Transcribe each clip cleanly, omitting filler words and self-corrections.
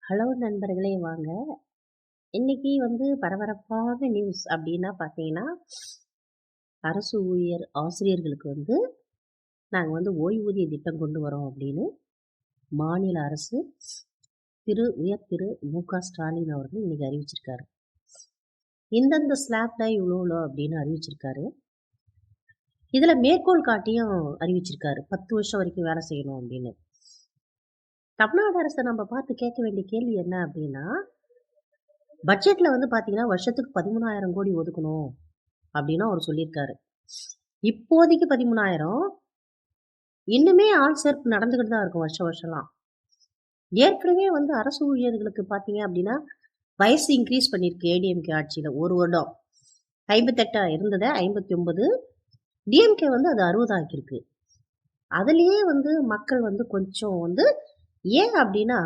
Hello நண்பர்களே வாங்க. இன்னைக்கு பரபரப்பான நியூஸ் அப்படின்னா பார்த்தீங்கன்னா, அரசு ஊழியர் ஆசிரியர்களுக்கு நாங்க ஓய்வூதிய திட்டம் கொண்டு வரோம் அப்படின்னு மாநில அரசு திரு மு.க. ஸ்டாலின் அவர்கள் இன்னைக்கு அறிவிச்சிருக்காரு. இந்தந்த ஸ்லாப்ல இவ்வளோ அப்படின்னு அறிவிச்சிருக்காரு. இதுல மேற்கோள் காட்டியும் அறிவிச்சிருக்காரு. 10 வருஷம் வரைக்கும் வேலை செய்யணும் அப்படின்னு. தமிழ்நாடு அரசை நம்ம பார்த்து கேட்க வேண்டிய கேள்வி என்ன அப்படின்னா, பட்ஜெட்ல பார்த்தீங்கன்னா வருஷத்துக்கு 13,000 கோடி ஒதுக்கணும் அப்படின்னு அவர் சொல்லியிருக்காரு. இப்போதைக்கு 13,000 இன்னுமே ஆள் சேர்ப்பு நடந்துகிட்டு தான் இருக்கும் வருஷம்லாம். ஏற்கனவே அரசு ஊழியர்களுக்கு பார்த்தீங்க அப்படின்னா வயசு இன்க்ரீஸ் பண்ணியிருக்கு ஏடிஎம்கே ஆட்சியில ஒரு வருடம். 58 இருந்ததை 59, டிஎம்கே அது 60 ஆக்கியிருக்கு. அதுலயே மக்கள் கொஞ்சம் ஏன் அப்படின்னா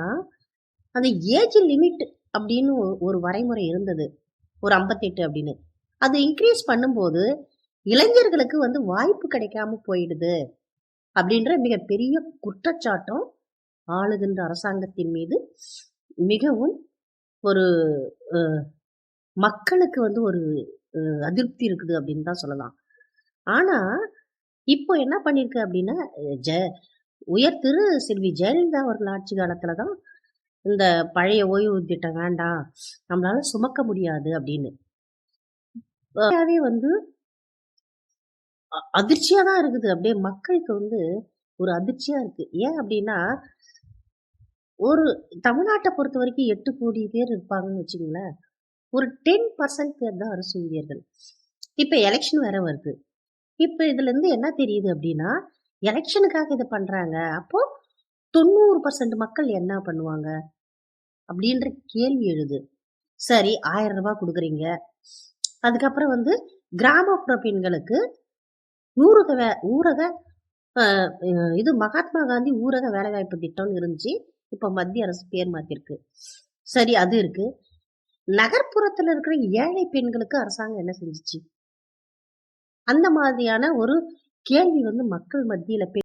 அந்த ஏஜ் லிமிட் அப்படின்னு ஒரு வரைமுறை இருந்தது, ஒரு 58 அப்படின்னு. அது இன்க்ரீஸ் பண்ணும்போது இளைஞர்களுக்கு வாய்ப்பு கிடைக்காம போயிடுது அப்படின்ற மிகப்பெரிய குற்றச்சாட்டும் ஆளுகின்ற அரசாங்கத்தின் மீது மிகவும் ஒரு மக்களுக்கு ஒரு அதிருப்தி இருக்குது அப்படின்னு தான் சொல்லலாம். ஆனா இப்போ என்ன பண்ணிருக்கு அப்படின்னா, உயர் திரு செல்வி ஜெயலலிதா அவர்கள் ஆட்சி காலத்துல தான் இந்த பழைய ஓய்வு திட்டம் வேண்டாம், நம்மளால சுமக்க முடியாது அப்படின்னு அதிர்ச்சியா தான் இருக்குது. அப்படியே மக்களுக்கு ஒரு அதிர்ச்சியா இருக்கு. ஏன் அப்படின்னா, ஒரு தமிழ்நாட்டை பொறுத்த வரைக்கும் 8 கோடி பேர் இருப்பாங்கன்னு வச்சுங்களேன். ஒரு 10% பேர் தான் அரசு ஊழியர்கள். இப்ப எலெக்ஷன் வேற வருது. இப்ப இதுல இருந்து என்ன தெரியுது அப்படின்னா, எலெக்ஷனுக்காக இதை பண்றாங்க. அப்போ 90% மக்கள் என்ன பண்ணுவாங்க அப்படின்ற கேள்வி எழுது. சரி, 1000 ரூபாய் கொடுக்குறீங்க. அதுக்கப்புறம் கிராமப்புற பெண்களுக்கு ஊரக இது மகாத்மா காந்தி ஊரக வேலைவாய்ப்பு திட்டம்னு இருந்துச்சு. இப்ப மத்திய அரசு பேர் மாத்திருக்கு. சரி, அது இருக்கு. நகர்ப்புறத்துல இருக்கிற ஏழை பெண்களுக்கு அரசாங்கம் என்ன செஞ்சுச்சு? அந்த மாதிரியான ஒரு கேள்வி மக்கள் மத்தியில